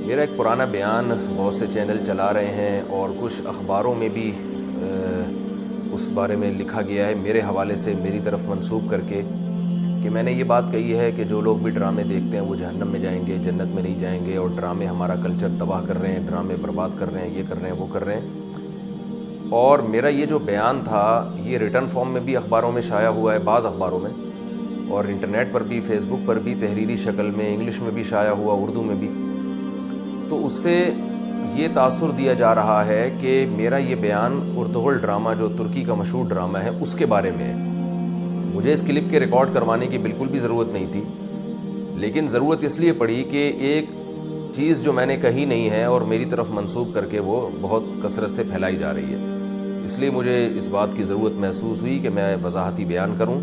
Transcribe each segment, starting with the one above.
میرا ایک پرانا بیان بہت سے چینل چلا رہے ہیں اور کچھ اخباروں میں بھی اس بارے میں لکھا گیا ہے میرے حوالے سے میری طرف منسوب کر کے کہ میں نے یہ بات کہی ہے کہ جو لوگ بھی ڈرامے دیکھتے ہیں وہ جہنم میں جائیں گے، جنت میں نہیں جائیں گے، اور ڈرامے ہمارا کلچر تباہ کر رہے ہیں، ڈرامے برباد کر رہے ہیں، یہ کر رہے ہیں، وہ کر رہے ہیں۔ اور میرا یہ جو بیان تھا یہ ریٹن فارم میں بھی اخباروں میں شائع ہوا ہے، بعض اخباروں میں، اور انٹرنیٹ پر بھی، فیس بک پر بھی تحریری شکل میں، انگلش میں بھی شائع ہوا، اردو میں بھی۔ تو اس سے یہ تاثر دیا جا رہا ہے کہ میرا یہ بیان ارطغرل ڈرامہ جو ترکی کا مشہور ڈرامہ ہے اس کے بارے میں ہے۔ مجھے اس کلپ کے ریکارڈ کروانے کی بالکل بھی ضرورت نہیں تھی، لیکن ضرورت اس لیے پڑی کہ ایک چیز جو میں نے کہی نہیں ہے اور میری طرف منسوب کر کے وہ بہت کثرت سے پھیلائی جا رہی ہے، اس لیے مجھے اس بات کی ضرورت محسوس ہوئی کہ میں وضاحتی بیان کروں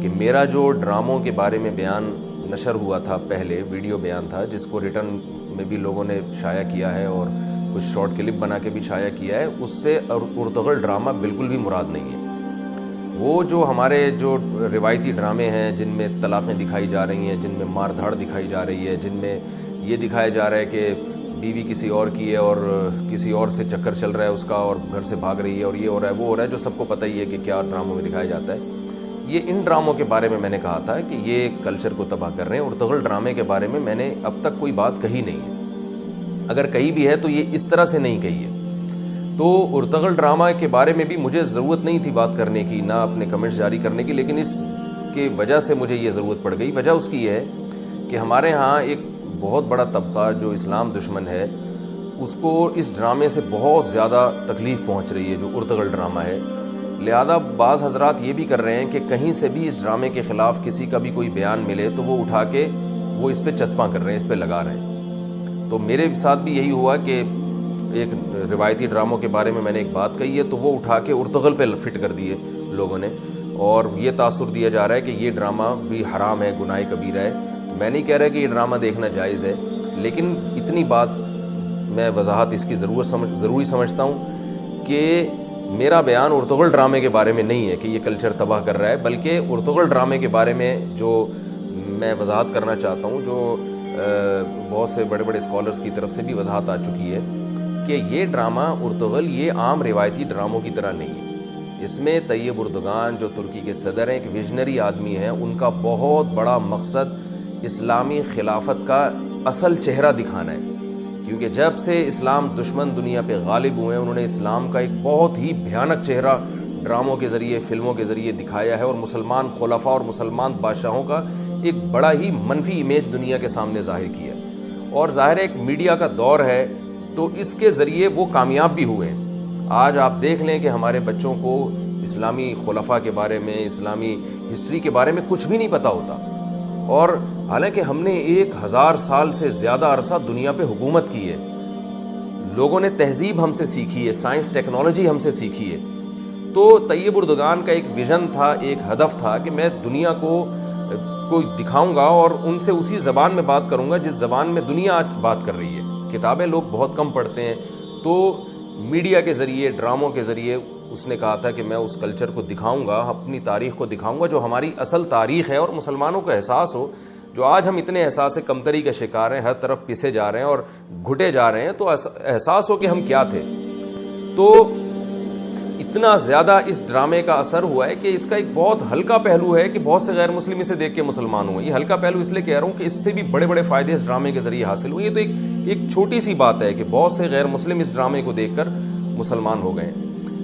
کہ میرا جو ڈراموں کے بارے میں بیان نشر ہوا تھا، پہلے ویڈیو بیان تھا جس کو ریٹن میں بھی لوگوں نے شائع کیا ہے اور کچھ شارٹ کلپ بنا کے بھی شائع کیا ہے، اس سے ارطغرل ڈرامہ بالکل بھی مراد نہیں ہے۔ وہ جو ہمارے جو روایتی ڈرامے ہیں جن میں طلاقیں دکھائی جا رہی ہیں، جن میں مار دھاڑ دکھائی جا رہی ہے، جن میں یہ دکھایا جا رہا ہے کہ بیوی کسی اور کی ہے اور کسی اور سے چکر چل رہا ہے اس کا اور گھر سے بھاگ رہی ہے اور یہ ہو رہا ہے وہ ہو رہا ہے، جو سب کو پتہ ہی ہے کہ کیا ڈراموں میں دکھایا جاتا ہے، یہ ان ڈراموں کے بارے میں نے کہا تھا کہ یہ کلچر کو تباہ کر رہے ہیں۔ ارطغرل ڈرامے کے بارے میں نے اب تک کوئی بات کہی نہیں ہے، اگر کہی بھی ہے تو یہ اس طرح سے نہیں کہی ہے۔ تو ارطغرل ڈرامہ کے بارے میں بھی مجھے ضرورت نہیں تھی بات کرنے کی، نہ اپنے کمنٹس جاری کرنے کی، لیکن اس کی وجہ سے مجھے یہ ضرورت پڑ گئی۔ وجہ اس کی یہ ہے کہ ہمارے ہاں ایک بہت بڑا طبقہ جو اسلام دشمن ہے، اس کو اس ڈرامے سے بہت زیادہ تکلیف پہنچ رہی ہے جو ارطغرل ڈرامہ ہے، لہذا بعض حضرات یہ بھی کر رہے ہیں کہ کہیں سے بھی اس ڈرامے کے خلاف کسی کا بھی کوئی بیان ملے تو وہ اٹھا کے وہ اس پہ چسپاں کر رہے ہیں، اس پہ لگا رہے ہیں۔ تو میرے ساتھ بھی یہی ہوا کہ ایک روایتی ڈراموں کے بارے میں نے ایک بات کہی ہے تو وہ اٹھا کے ارطغرل پہ فٹ کر دیے لوگوں نے، اور یہ تاثر دیا جا رہا ہے کہ یہ ڈرامہ بھی حرام ہے، گناہ کبیرہ ہے۔ تو میں نہیں کہہ رہا کہ یہ ڈرامہ دیکھنا جائز ہے، لیکن اتنی بات میں وضاحت اس کی ضروری سمجھتا ہوں کہ میرا بیان ارطغرل ڈرامے کے بارے میں نہیں ہے کہ یہ کلچر تباہ کر رہا ہے، بلکہ ارطغرل ڈرامے کے بارے میں جو میں وضاحت کرنا چاہتا ہوں، جو بہت سے بڑے بڑے اسکالرز کی طرف سے بھی وضاحت آ چکی ہے کہ یہ ڈرامہ ارطغرل یہ عام روایتی ڈراموں کی طرح نہیں ہے۔ اس میں طیب اردگان جو ترکی کے صدر ہیں، ایک ویژنری آدمی ہیں، ان کا بہت بڑا مقصد اسلامی خلافت کا اصل چہرہ دکھانا ہے، کیونکہ جب سے اسلام دشمن دنیا پہ غالب ہوئے ہیں انہوں نے اسلام کا ایک بہت ہی بھیانک چہرہ ڈراموں کے ذریعے، فلموں کے ذریعے دکھایا ہے، اور مسلمان خلفاء اور مسلمان بادشاہوں کا ایک بڑا ہی منفی امیج دنیا کے سامنے ظاہر کیا، اور ظاہر ہے ایک میڈیا کا دور ہے تو اس کے ذریعے وہ کامیاب بھی ہوئے ہیں۔ آج آپ دیکھ لیں کہ ہمارے بچوں کو اسلامی خلفاء کے بارے میں، اسلامی ہسٹری کے بارے میں کچھ بھی نہیں پتہ ہوتا، اور حالانکہ ہم نے 1000 سال سے زیادہ عرصہ دنیا پہ حکومت کی ہے، لوگوں نے تہذیب ہم سے سیکھی ہے، سائنس ٹیکنالوجی ہم سے سیکھی ہے۔ تو طیب اردگان کا ایک ویژن تھا، ایک ہدف تھا کہ میں دنیا کو دکھاؤں گا اور ان سے اسی زبان میں بات کروں گا جس زبان میں دنیا آج بات کر رہی ہے۔ کتابیں لوگ بہت کم پڑھتے ہیں، تو میڈیا کے ذریعے، ڈراموں کے ذریعے اس نے کہا تھا کہ میں اس کلچر کو دکھاؤں گا، اپنی تاریخ کو دکھاؤں گا جو ہماری اصل تاریخ ہے، اور مسلمانوں کو احساس ہو، جو آج ہم اتنے احساس کمتری کا شکار ہیں، ہر طرف پسے جا رہے ہیں اور گھٹے جا رہے ہیں، تو احساس ہو کہ ہم کیا تھے۔ تو اتنا زیادہ اس ڈرامے کا اثر ہوا ہے کہ اس کا ایک بہت ہلکا پہلو ہے کہ بہت سے غیر مسلم اسے دیکھ کے مسلمان ہوئے۔ یہ ہلکا پہلو اس لیے کہہ رہا ہوں کہ اس سے بھی بڑے بڑے فائدے اس ڈرامے کے ذریعے حاصل ہوئے۔ یہ تو ایک چھوٹی سی بات ہے کہ بہت سے غیر مسلم اس ڈرامے کو دیکھ کر مسلمان ہو گئے،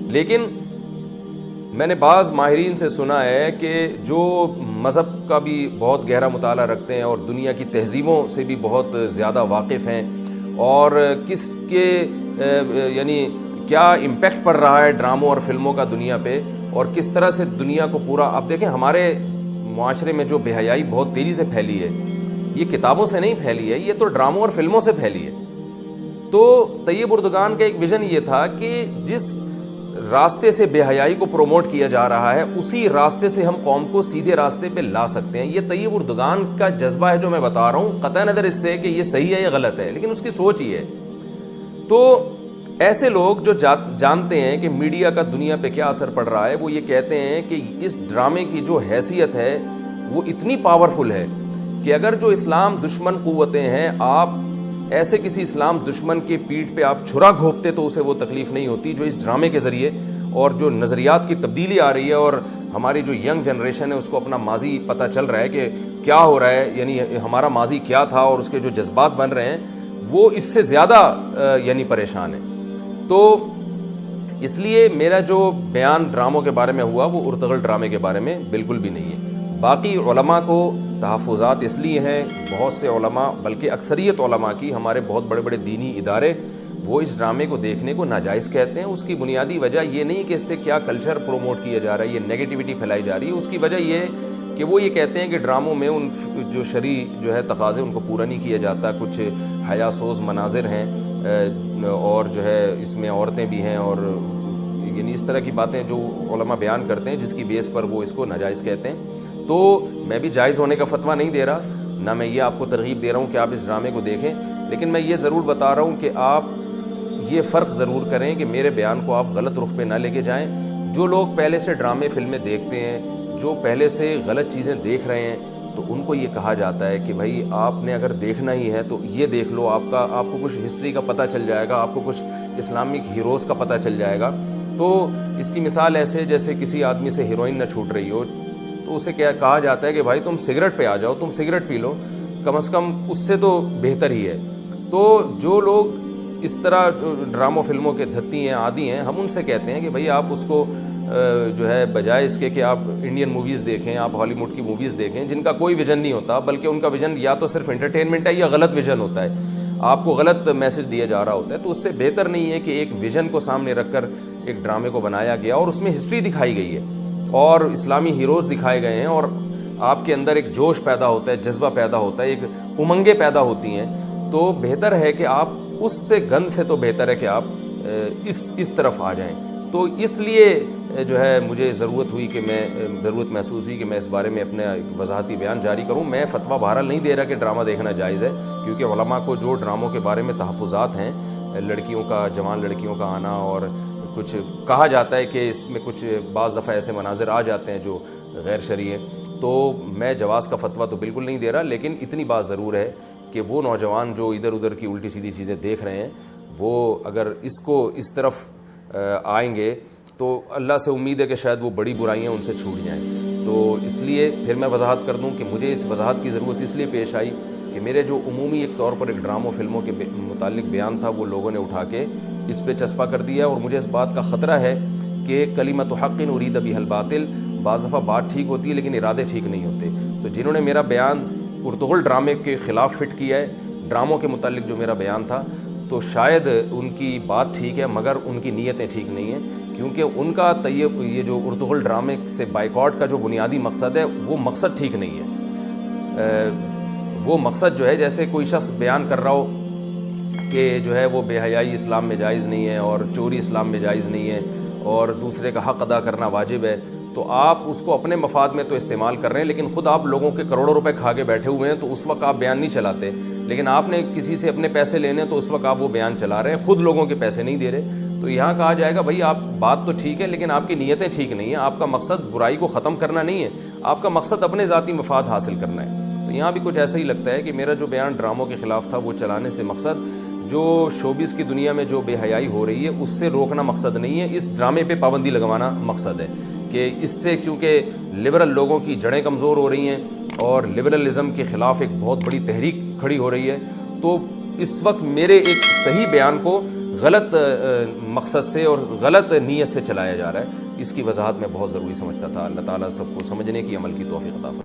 لیکن میں نے بعض ماہرین سے سنا ہے کہ جو مذہب کا بھی بہت گہرا مطالعہ رکھتے ہیں اور دنیا کی تہذیبوں سے بھی بہت زیادہ واقف ہیں، اور کس کے یعنی کیا امپیکٹ پڑ رہا ہے ڈراموں اور فلموں کا دنیا پہ، اور کس طرح سے دنیا کو پورا، آپ دیکھیں ہمارے معاشرے میں جو بے حیائی بہت تیزی سے پھیلی ہے، یہ کتابوں سے نہیں پھیلی ہے، یہ تو ڈراموں اور فلموں سے پھیلی ہے۔ تو طیب اردگان کا ایک ویژن یہ تھا کہ جس راستے سے بے حیائی کو پروموٹ کیا جا رہا ہے اسی راستے سے ہم قوم کو سیدھے راستے پہ لا سکتے ہیں۔ یہ طیب اردگان کا جذبہ ہے جو میں بتا رہا ہوں، قطع نظر اس سے کہ یہ صحیح ہے یا غلط ہے، لیکن اس کی سوچ ہی ہے۔ تو ایسے لوگ جو جانتے ہیں کہ میڈیا کا دنیا پہ کیا اثر پڑ رہا ہے، وہ یہ کہتے ہیں کہ اس ڈرامے کی جو حیثیت ہے وہ اتنی پاورفل ہے کہ اگر جو اسلام دشمن قوتیں ہیں، آپ ایسے کسی اسلام دشمن کے پیٹھ پہ آپ چھرا گھونپتے تو اسے وہ تکلیف نہیں ہوتی جو اس ڈرامے کے ذریعے اور جو نظریات کی تبدیلی آ رہی ہے اور ہماری جو ینگ جنریشن ہے اس کو اپنا ماضی پتہ چل رہا ہے کہ کیا ہو رہا ہے، یعنی ہمارا ماضی کیا تھا، اور اس کے جو جذبات بن رہے ہیں وہ اس سے زیادہ یعنی پریشان ہیں۔ تو اس لیے میرا جو بیان ڈراموں کے بارے میں ہوا وہ ارطغرل ڈرامے کے بارے میں بالکل بھی نہیں ہے۔ باقی علماء کو تحفظات اس لیے ہیں، بہت سے علماء بلکہ اکثریت علماء کی، ہمارے بہت بڑے بڑے دینی ادارے وہ اس ڈرامے کو دیکھنے کو ناجائز کہتے ہیں۔ اس کی بنیادی وجہ یہ نہیں کہ اس سے کیا کلچر پروموٹ کیا جا رہا ہے، یہ نیگیٹیوٹی پھیلائی جا رہی ہے، اس کی وجہ یہ ہے کہ وہ یہ کہتے ہیں کہ ڈراموں میں ان جو شرعی جو ہے تقاضے ان کو پورا نہیں کیا جاتا، کچھ حیا سوز مناظر ہیں اور جو ہے اس میں عورتیں بھی ہیں، اور یعنی اس طرح کی باتیں جو علماء بیان کرتے ہیں جس کی بیس پر وہ اس کو ناجائز کہتے ہیں۔ تو میں بھی جائز ہونے کا فتویٰ نہیں دے رہا، نہ میں یہ آپ کو ترغیب دے رہا ہوں کہ آپ اس ڈرامے کو دیکھیں، لیکن میں یہ ضرور بتا رہا ہوں کہ آپ یہ فرق ضرور کریں کہ میرے بیان کو آپ غلط رخ پہ نہ لے کے جائیں۔ جو لوگ پہلے سے ڈرامے فلمیں دیکھتے ہیں، جو پہلے سے غلط چیزیں دیکھ رہے ہیں، تو ان کو یہ کہا جاتا ہے کہ بھائی آپ نے اگر دیکھنا ہی ہے تو یہ دیکھ لو، آپ کو کچھ ہسٹری کا پتہ چل جائے گا، آپ کو کچھ اسلامک ہیروز کا پتہ چل جائے گا۔ تو اس کی مثال ایسے جیسے کسی آدمی سے ہیروئن نہ چھوٹ رہی ہو تو اسے کہا جاتا ہے کہ بھائی تم سگریٹ پہ آ جاؤ، تم سگریٹ پی لو، کم از کم اس سے تو بہتر ہی ہے۔ تو جو لوگ اس طرح ڈراموں فلموں کے دھتی ہیں، عادی ہیں، ہم ان سے کہتے ہیں کہ بھائی آپ اس کو جو ہے بجائے اس کے کہ آپ انڈین موویز دیکھیں، آپ ہالی ووڈ کی موویز دیکھیں جن کا کوئی ویژن نہیں ہوتا، بلکہ ان کا ویژن یا تو صرف انٹرٹینمنٹ ہے یا غلط ویژن ہوتا ہے، آپ کو غلط میسج دیا جا رہا ہوتا ہے۔ تو اس سے بہتر نہیں ہے کہ ایک ویژن کو سامنے رکھ کر ایک ڈرامے کو بنایا گیا اور اس میں ہسٹری دکھائی گئی ہے اور اسلامی ہیروز دکھائے گئے ہیں، اور آپ کے اندر ایک جوش پیدا ہوتا ہے، جذبہ پیدا ہوتا ہے، ایک امنگیں پیدا ہوتی ہیں۔ تو بہتر ہے کہ آپ اس سے گند سے تو بہتر ہے کہ آپ اس طرف آ جائیں۔ تو اس لیے جو ہے مجھے ضرورت محسوس ہوئی کہ میں اس بارے میں اپنا وضاحتی بیان جاری کروں۔ میں فتویٰ بہرحال نہیں دے رہا کہ ڈرامہ دیکھنا جائز ہے، کیونکہ علماء کو جو ڈراموں کے بارے میں تحفظات ہیں، لڑکیوں کا، جوان لڑکیوں کا آنا، اور کچھ کہا جاتا ہے کہ اس میں کچھ بعض دفعہ ایسے مناظر آ جاتے ہیں جو غیر شرعی ہیں، تو میں جواز کا فتویٰ تو بالکل نہیں دے رہا، لیکن اتنی بات ضرور ہے کہ وہ نوجوان جو ادھر ادھر کی الٹی سیدھی چیزیں دیکھ رہے ہیں، وہ اگر اس کو اس طرف آئیں گے تو اللہ سے امید ہے کہ شاید وہ بڑی برائیاں ان سے چھوٹ جائیں۔ تو اس لیے پھر میں وضاحت کر دوں کہ مجھے اس وضاحت کی ضرورت اس لیے پیش آئی کہ میرے جو عمومی ایک طور پر ایک ڈراموں فلموں کے متعلق بیان تھا وہ لوگوں نے اٹھا کے اس پہ چسپاں کر دیا، اور مجھے اس بات کا خطرہ ہے کہ کلمۃ حق ارید بہا الباطل، بعض دفعہ بات ٹھیک ہوتی ہے لیکن ارادے ٹھیک نہیں ہوتے۔ تو جنہوں نے میرا بیان ارطغرل ڈرامے کے خلاف فٹ کیا ہے، ڈراموں کے متعلق جو میرا بیان تھا، تو شاید ان کی بات ٹھیک ہے مگر ان کی نیتیں ٹھیک نہیں ہیں، کیونکہ ان کا یہ جو ارطغرل ڈرامے سے بائیکاٹ کا جو بنیادی مقصد ہے وہ مقصد ٹھیک نہیں ہے۔ وہ مقصد جو ہے جیسے کوئی شخص بیان کر رہا ہو کہ جو ہے وہ بے حیائی اسلام میں جائز نہیں ہے اور چوری اسلام میں جائز نہیں ہے اور دوسرے کا حق ادا کرنا واجب ہے، تو آپ اس کو اپنے مفاد میں تو استعمال کر رہے ہیں، لیکن خود آپ لوگوں کے کروڑوں روپے کھا کے بیٹھے ہوئے ہیں، تو اس وقت آپ بیان نہیں چلاتے، لیکن آپ نے کسی سے اپنے پیسے لینے تو اس وقت آپ وہ بیان چلا رہے ہیں، خود لوگوں کے پیسے نہیں دے رہے۔ تو یہاں کہا جائے گا بھائی آپ بات تو ٹھیک ہے لیکن آپ کی نیتیں ٹھیک نہیں ہیں، آپ کا مقصد برائی کو ختم کرنا نہیں ہے، آپ کا مقصد اپنے ذاتی مفاد حاصل کرنا ہے۔ تو یہاں بھی کچھ ایسا ہی لگتا ہے کہ میرا جو بیان ڈراموں کے خلاف تھا وہ چلانے سے مقصد جو شوبز کی دنیا میں جو بے حیائی ہو رہی ہے اس سے روکنا مقصد نہیں ہے، اس ڈرامے پہ پابندی لگوانا مقصد ہے کہ اس سے چونکہ لبرل لوگوں کی جڑیں کمزور ہو رہی ہیں اور لبرلزم کے خلاف ایک بہت بڑی تحریک کھڑی ہو رہی ہے، تو اس وقت میرے ایک صحیح بیان کو غلط مقصد سے اور غلط نیت سے چلایا جا رہا ہے۔ اس کی وضاحت میں بہت ضروری سمجھتا تھا۔ اللہ تعالیٰ سب کو سمجھنے کی، عمل کی توفیق عطا فرمائے۔